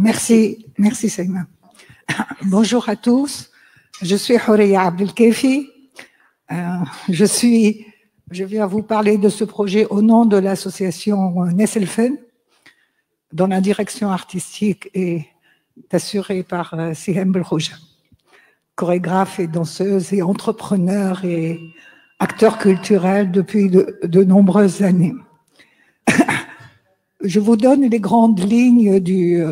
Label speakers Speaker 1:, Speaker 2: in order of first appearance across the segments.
Speaker 1: Merci Seima. Bonjour à tous, je suis Horeya Abdelkefi. Je viens vous parler de ce projet au nom de l'association Nesselfen, dont la direction artistique est assurée par Sihem Belrouja, chorégraphe et danseuse et entrepreneur et acteur culturel depuis de nombreuses années. Je vous donne les grandes lignes du...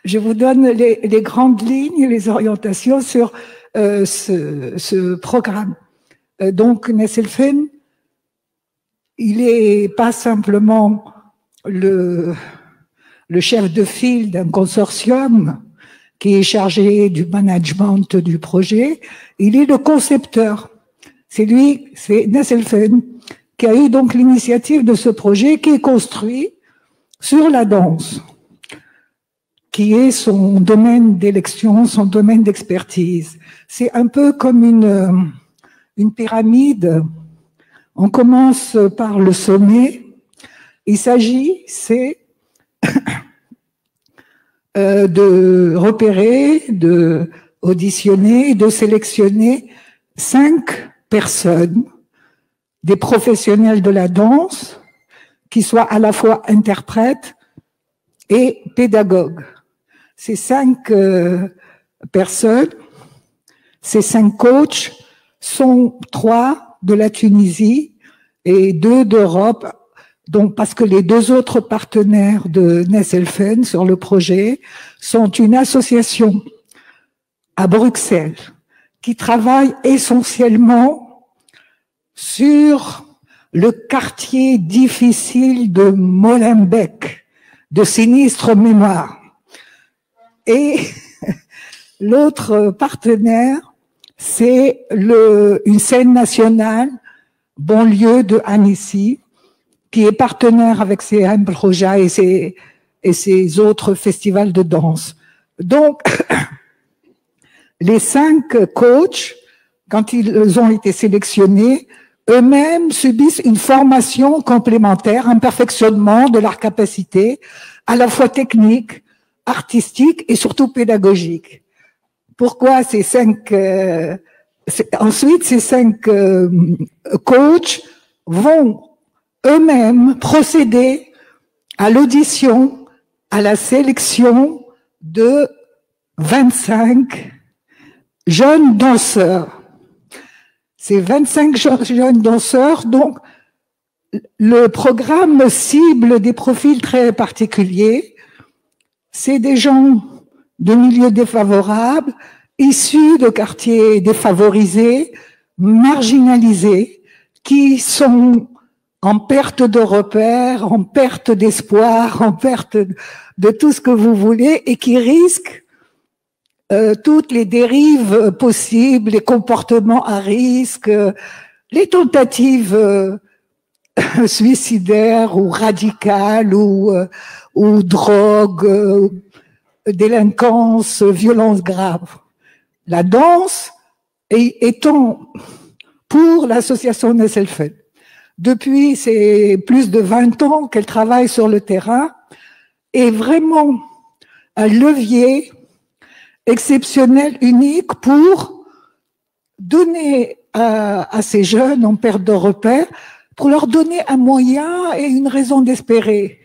Speaker 1: Je vous donne les grandes lignes, les orientations sur ce programme. Donc, Nesselfen, il n'est pas simplement le chef de file d'un consortium qui est chargé du management du projet, il est le concepteur. C'est Nesselfen, qui a eu donc l'initiative de ce projet qui est construit sur la danse, qui est son domaine d'élection, son domaine d'expertise. C'est un peu comme une pyramide. On commence par le sommet. Il s'agit, c'est de repérer, de auditionner, de sélectionner 5 personnes, des professionnels de la danse, qui soient à la fois interprètes et pédagogues. Ces 5 personnes, ces 5 coachs sont 3 de la Tunisie et 2 d'Europe, donc parce que les 2 autres partenaires de Nesselfen sur le projet sont une association à Bruxelles qui travaille essentiellement sur le quartier difficile de Molenbeek, de sinistre mémoire. Et l'autre partenaire, c'est une scène nationale, banlieue de Annecy, qui est partenaire avec Sihem Belrouja et ses autres festivals de danse. Donc, les 5 coachs, quand ils ont été sélectionnés, eux-mêmes subissent une formation complémentaire, un perfectionnement de leur capacité, à la fois technique, artistique et surtout pédagogique. Pourquoi ces 5 ensuite, ces 5 coachs vont eux-mêmes procéder à l'audition, à la sélection de 25 jeunes danseurs. Ces 25 jeunes danseurs, donc, le programme cible des profils très particuliers. C'est des gens de milieux défavorables, issus de quartiers défavorisés, marginalisés, qui sont en perte de repères, en perte d'espoir, en perte de tout ce que vous voulez, et qui risquent toutes les dérives possibles, les comportements à risque, les tentatives suicidaires ou radicales ou drogue, délinquance, violence grave. La danse étant pour l'association Nesselfen. Depuis c'est plus de 20 ans qu'elle travaille sur le terrain, est vraiment un levier exceptionnel, unique pour donner à ces jeunes en perte de repère, pour leur donner un moyen et une raison d'espérer.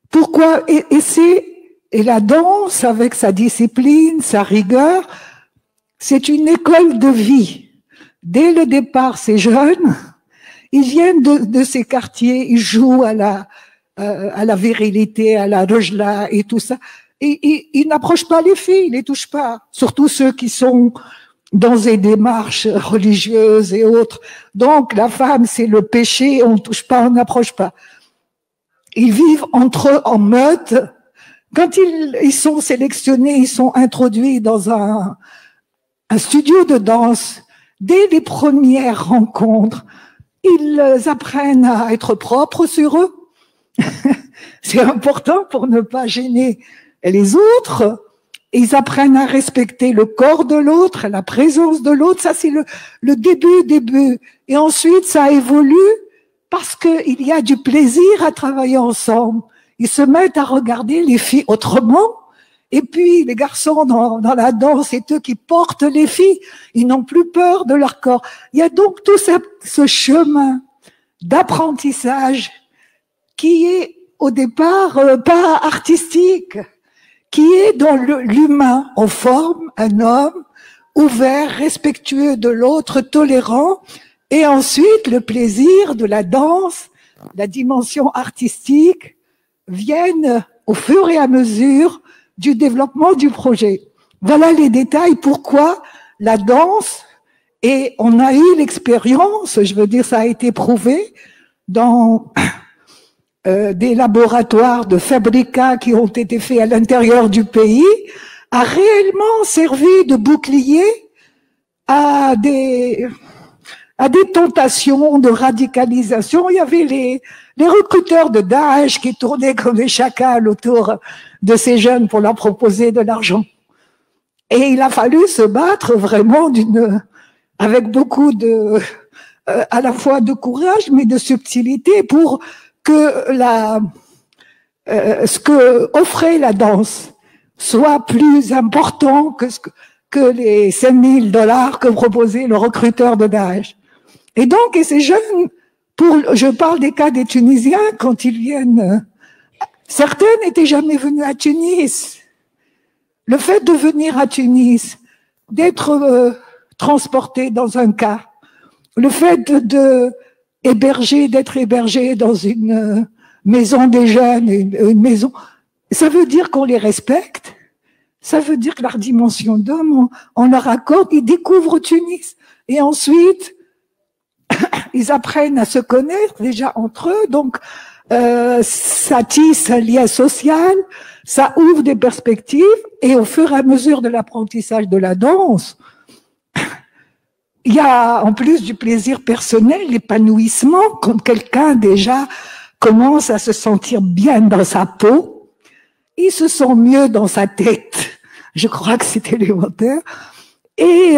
Speaker 1: Pourquoi? Et la danse, avec sa discipline, sa rigueur, c'est une école de vie. Dès le départ, ces jeunes, ils viennent de ces quartiers, ils jouent à la virilité, à la rojla et tout ça. Et ils n'approchent pas les filles, ils les touchent pas. Surtout ceux qui sont dans des démarches religieuses et autres. Donc, la femme, c'est le péché, on ne touche pas, on n'approche pas. Ils vivent entre eux en meute. Quand ils sont sélectionnés, ils sont introduits dans un studio de danse. Dès les premières rencontres, ils apprennent à être propres sur eux. C'est important pour ne pas gêner les autres. Ils apprennent à respecter le corps de l'autre, la présence de l'autre. Ça, c'est le début. Et ensuite, ça évolue parce qu'il y a du plaisir à travailler ensemble. Ils se mettent à regarder les filles autrement. Et puis, les garçons dans la danse, c'est eux qui portent les filles. Ils n'ont plus peur de leur corps. Il y a donc tout ce chemin d'apprentissage qui est au départ pas artistique, qui est dans l'humain. On forme un homme ouvert, respectueux de l'autre, tolérant, et ensuite le plaisir de la danse, la dimension artistique viennent au fur et à mesure du développement du projet. Voilà les détails pourquoi la danse, et on a eu l'expérience, je veux dire ça a été prouvé dans des laboratoires de fabricats qui ont été faits à l'intérieur du pays, a réellement servi de bouclier à des tentations de radicalisation. Il y avait les recruteurs de Daesh qui tournaient comme des chacals autour de ces jeunes pour leur proposer de l'argent. Et il a fallu se battre vraiment avec beaucoup à la fois de courage, mais de subtilité pour que ce que offrait la danse soit plus important que les $5 000 que proposait le recruteur de Daesh. Et donc, et ces jeunes, je parle des cas des Tunisiens, quand ils viennent, certains n'étaient jamais venus à Tunis. Le fait de venir à Tunis, d'être transporté dans un cas, le fait d'être hébergé dans une maison des jeunes, une maison, ça veut dire qu'on les respecte, ça veut dire que leur dimension d'homme, on leur accorde, ils découvrent Tunis. Et ensuite, ils apprennent à se connaître déjà entre eux, donc ça tisse un lien social, ça ouvre des perspectives, et au fur et à mesure de l'apprentissage de la danse, il y a en plus du plaisir personnel, l'épanouissement, quand quelqu'un déjà commence à se sentir bien dans sa peau, il se sent mieux dans sa tête. Je crois que c'est élémentaire. Et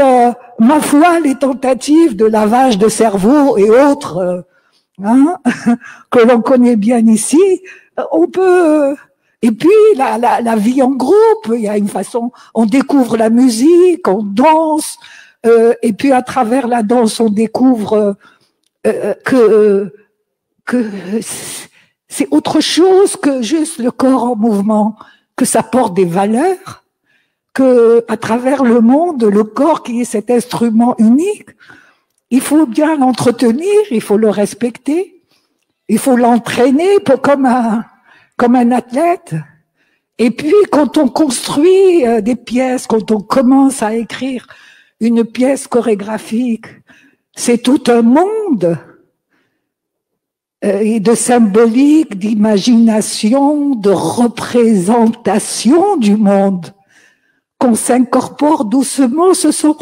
Speaker 1: ma foi, les tentatives de lavage de cerveau et autres que l'on connaît bien ici, on peut... et puis la vie en groupe, il y a une façon, on découvre la musique, on danse, et puis à travers la danse, on découvre que c'est autre chose que juste le corps en mouvement, que ça porte des valeurs, que à travers le monde, le corps qui est cet instrument unique, il faut bien l'entretenir, il faut le respecter, il faut l'entraîner comme un athlète. Et puis quand on construit des pièces, quand on commence à écrire une pièce chorégraphique, c'est tout un monde et de symbolique, d'imagination, de représentation du monde qu'on s'incorpore doucement. Ce sont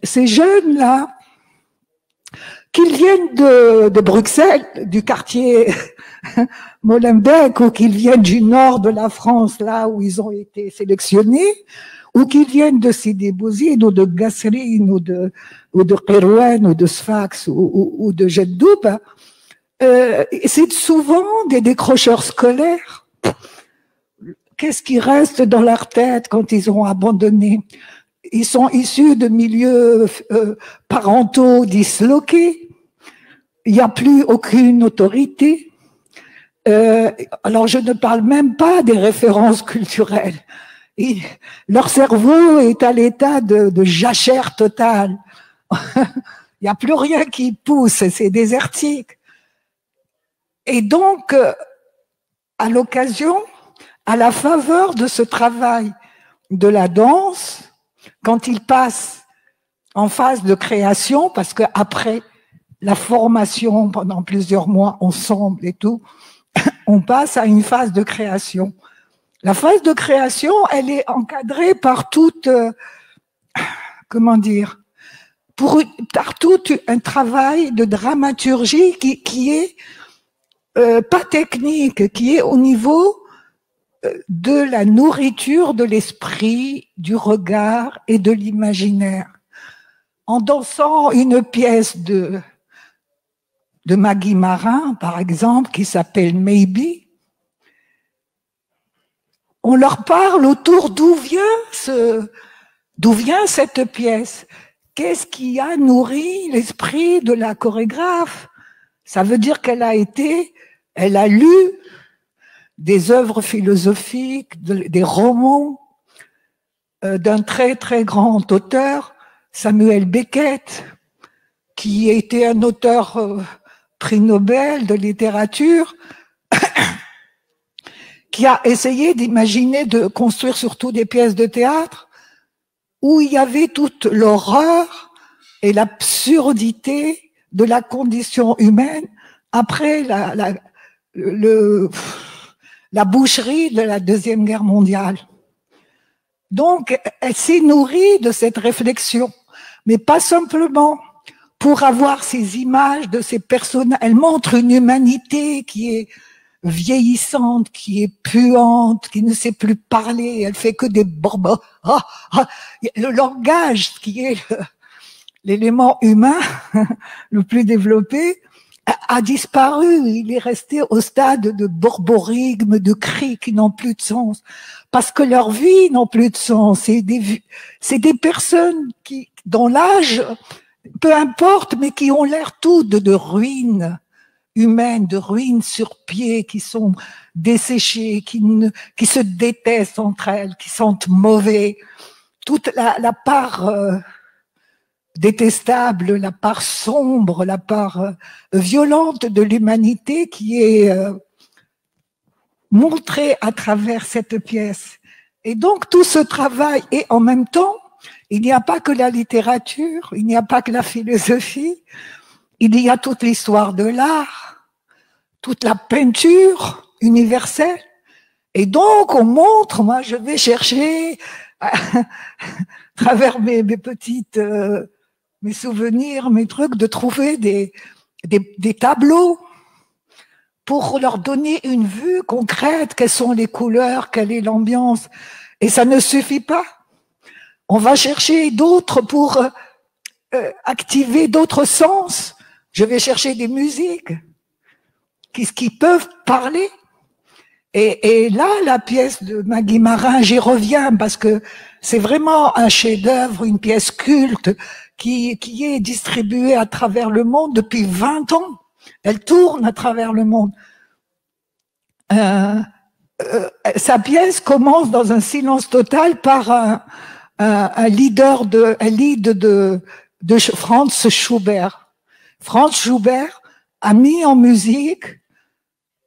Speaker 1: ces jeunes-là, qu'ils viennent de Bruxelles, du quartier Molenbeek, ou qu'ils viennent du nord de la France, là où ils ont été sélectionnés, ou qu'ils viennent de Sidi Bouzid, ou de Gasserine, ou de Kairouan, ou de Sfax, ou de Jeddoub, c'est souvent des décrocheurs scolaires. Qu'est-ce qui reste dans leur tête quand ils ont abandonné? Ils sont issus de milieux parentaux disloqués. Il n'y a plus aucune autorité. Alors je ne parle même pas des références culturelles. Leur cerveau est à l'état de jachère totale. Il n'y a plus rien qui pousse, c'est désertique. Et donc, à l'occasion, à la faveur de ce travail de la danse, quand il passe en phase de création, parce qu'après la formation pendant plusieurs mois ensemble et tout, on passe à une phase de création. La phase de création, elle est encadrée par toute, par tout un travail de dramaturgie qui est pas technique, qui est au niveau de la nourriture de l'esprit, du regard et de l'imaginaire. En dansant une pièce de Maggie Marin, par exemple, qui s'appelle Maybe, on leur parle autour d'où vient cette pièce. Qu'est-ce qui a nourri l'esprit de la chorégraphe? Ça veut dire qu'elle a lu des œuvres philosophiques, des romans d'un très très grand auteur, Samuel Beckett, qui était un auteur prix Nobel de littérature, qui a essayé d'imaginer, de construire surtout des pièces de théâtre où il y avait toute l'horreur et l'absurdité de la condition humaine après la boucherie de la Deuxième Guerre mondiale. Donc, elle s'est nourrie de cette réflexion, mais pas simplement pour avoir ces images de ces personnages. Elle montre une humanité qui est vieillissante, qui est puante, qui ne sait plus parler, elle fait que des borbos. Le langage, qui est l'élément humain le plus développé, a disparu. Il est resté au stade de borborigme, de cris qui n'ont plus de sens, parce que leur vie n'ont plus de sens. C'est des personnes dont l'âge, peu importe, mais qui ont l'air toutes de ruines humaines, de ruines sur pied, qui sont desséchées, qui se détestent entre elles, qui sentent mauvais. Toute la part détestable, la part sombre, la part violente de l'humanité qui est montrée à travers cette pièce. Et donc tout ce travail, et en même temps, il n'y a pas que la littérature, il n'y a pas que la philosophie, il y a toute l'histoire de l'art, toute la peinture universelle. Et donc, on montre, moi, je vais chercher, à travers mes petites, mes souvenirs, mes trucs, de trouver des tableaux pour leur donner une vue concrète, quelles sont les couleurs, quelle est l'ambiance. Et ça ne suffit pas. On va chercher d'autres pour activer d'autres sens. Je vais chercher des musiques qui peuvent parler. Et là, la pièce de Maggie Marin, j'y reviens parce que c'est vraiment un chef-d'œuvre, une pièce culte qui est distribuée à travers le monde depuis 20 ans. Elle tourne à travers le monde. Sa pièce commence dans un silence total par un lead de Franz Schubert. Franz Schubert a mis en musique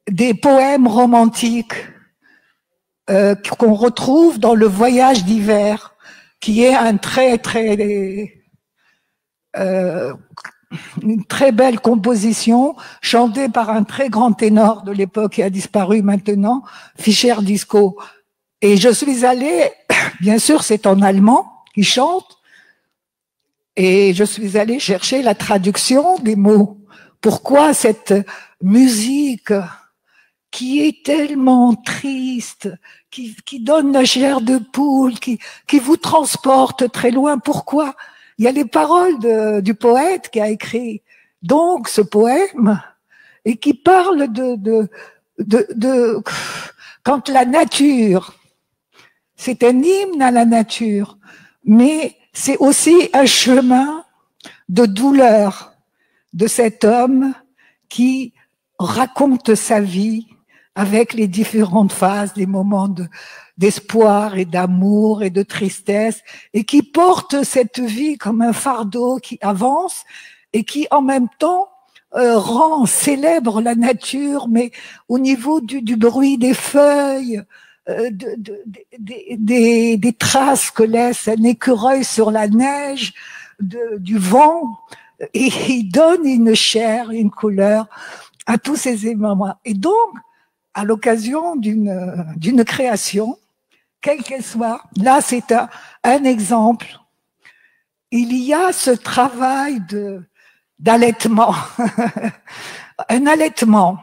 Speaker 1: des poèmes romantiques qu'on retrouve dans Le Voyage d'hiver, qui est une très belle composition chantée par un très grand ténor de l'époque qui a disparu maintenant, Fischer Disco. Et je suis allée, bien sûr c'est en allemand qu'il chante, et je suis allée chercher la traduction des mots. Pourquoi cette musique qui est tellement triste, qui donne la chair de poule, qui vous transporte très loin, pourquoi? Il y a les paroles du poète qui a écrit donc ce poème et qui parle de quand la nature, c'est un hymne à la nature, mais c'est aussi un chemin de douleur de cet homme qui raconte sa vie avec les différentes phases, les moments d'espoir et d'amour et de tristesse, et qui porte cette vie comme un fardeau qui avance et qui en même temps célèbre la nature, mais au niveau du bruit des feuilles, des traces que laisse un écureuil sur la neige, du vent, et il donne une chair, une couleur à tous ces éléments. Et donc, à l'occasion d'une création, quelle qu'elle soit, là c'est un exemple, il y a ce travail d'allaitement. Un allaitement.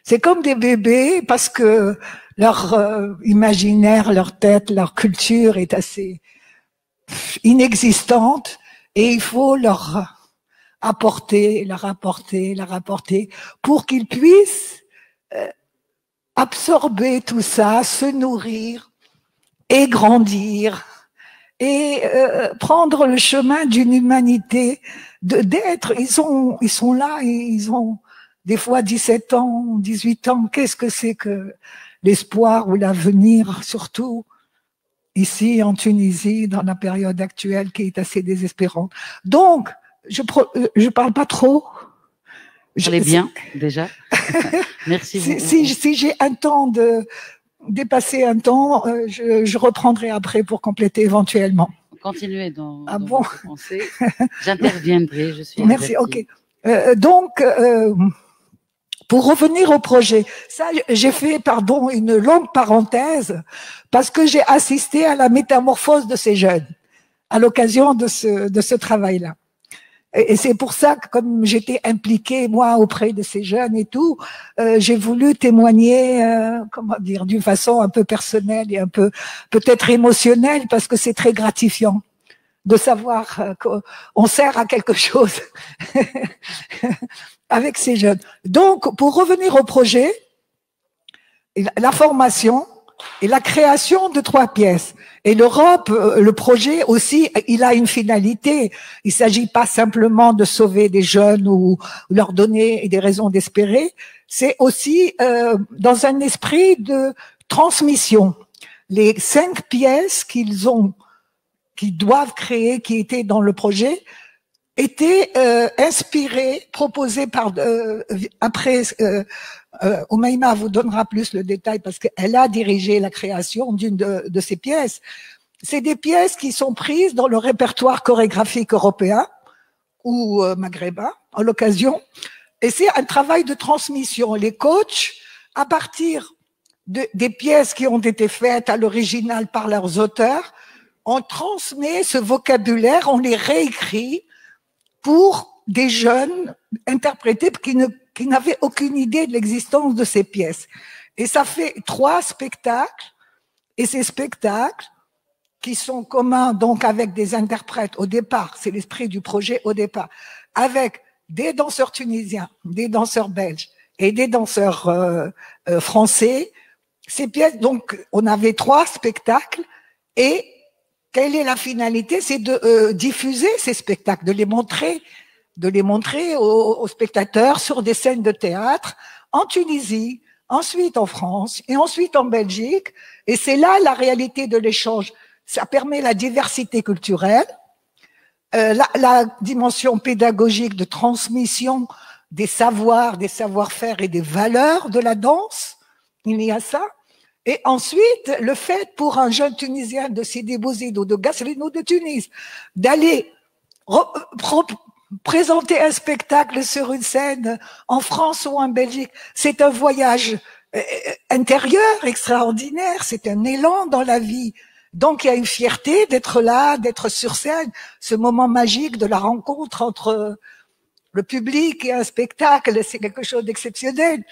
Speaker 1: C'est comme des bébés parce que leur imaginaire, leur tête, leur culture est assez inexistante et il faut leur apporter, la rapporter, pour qu'ils puissent absorber tout ça, se nourrir et grandir et prendre le chemin d'une humanité, d'être. Ils sont là, ils ont des fois 17 ans, 18 ans. Qu'est-ce que c'est que l'espoir ou l'avenir, surtout ici en Tunisie, dans la période actuelle qui est assez désespérante. Donc, je parle pas trop.
Speaker 2: Vous allez bien, déjà. Merci beaucoup.
Speaker 1: Si j'ai un temps de dépasser un temps, je reprendrai après pour compléter éventuellement.
Speaker 2: Continuez dans
Speaker 1: bon
Speaker 2: votre pensée. J'interviendrai, je suis
Speaker 1: Merci,
Speaker 2: avertie.
Speaker 1: ok. Donc, pour revenir au projet, ça, j'ai fait, une longue parenthèse parce que j'ai assisté à la métamorphose de ces jeunes à l'occasion de ce travail-là. Et c'est pour ça que, comme j'étais impliquée, moi, auprès de ces jeunes et tout, j'ai voulu témoigner, d'une façon un peu personnelle et un peu peut-être émotionnelle, parce que c'est très gratifiant de savoir qu'on sert à quelque chose avec ces jeunes. Donc, pour revenir au projet, la formation et la création de 3 pièces. Et l'Europe, le projet aussi, il a une finalité. Il s'agit pas simplement de sauver des jeunes ou leur donner des raisons d'espérer. C'est aussi dans un esprit de transmission. Les 5 pièces qu'ils doivent créer, qui étaient dans le projet, étaient inspirées, proposées par après. Oumaima vous donnera plus le détail parce qu'elle a dirigé la création d'une de ces pièces. C'est des pièces qui sont prises dans le répertoire chorégraphique européen ou maghrébin à l'occasion. Et c'est un travail de transmission. Les coachs, à partir des pièces qui ont été faites à l'original par leurs auteurs, on transmet ce vocabulaire, on les réécrit pour des jeunes interprétés qui n'avaient aucune idée de l'existence de ces pièces. Et ça fait 3 spectacles, et ces spectacles, qui sont communs donc avec des interprètes au départ, c'est l'esprit du projet au départ, avec des danseurs tunisiens, des danseurs belges et des danseurs français. Ces pièces, donc, on avait 3 spectacles, et quelle est la finalité? C'est de diffuser ces spectacles, de les montrer aux spectateurs sur des scènes de théâtre en Tunisie, ensuite en France et ensuite en Belgique. Et c'est là la réalité de l'échange. Ça permet la diversité culturelle, la dimension pédagogique de transmission des savoirs, des savoir-faire et des valeurs de la danse. Il y a ça. Et ensuite, le fait pour un jeune Tunisien de Sidi Bouzid ou de Gassrino de Tunis d'aller présenter un spectacle sur une scène en France ou en Belgique, c'est un voyage intérieur extraordinaire, c'est un élan dans la vie. Donc il y a une fierté d'être là, d'être sur scène, ce moment magique de la rencontre entre le public et un spectacle, c'est quelque chose d'exceptionnel.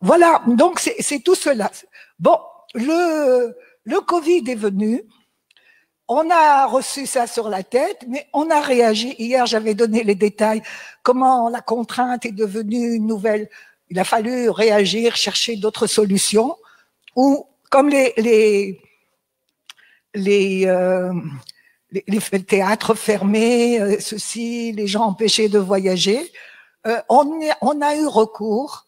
Speaker 1: Voilà, donc c'est tout cela. Bon, le Covid est venu. On a reçu ça sur la tête, mais on a réagi. Hier, j'avais donné les détails, comment la contrainte est devenue une nouvelle. Il a fallu réagir, chercher d'autres solutions, ou comme les théâtres fermés, ceci, les gens empêchés de voyager, on a eu recours,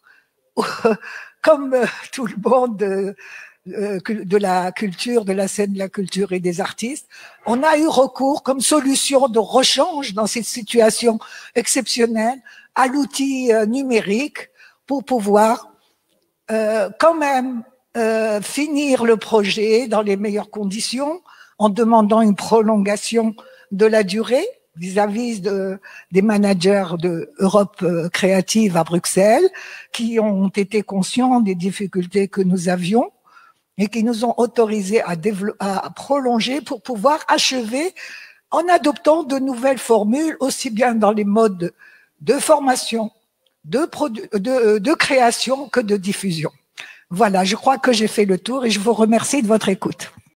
Speaker 1: comme tout le monde de la culture, de la scène de la culture et des artistes, on a eu recours comme solution de rechange dans cette situation exceptionnelle à l'outil numérique pour pouvoir quand même finir le projet dans les meilleures conditions en demandant une prolongation de la durée vis-à-vis des managers de Europe créative à Bruxelles qui ont été conscients des difficultés que nous avions et qui nous ont autorisés à prolonger pour pouvoir achever en adoptant de nouvelles formules, aussi bien dans les modes de formation, de création que de diffusion. Voilà, je crois que j'ai fait le tour et je vous remercie de votre écoute.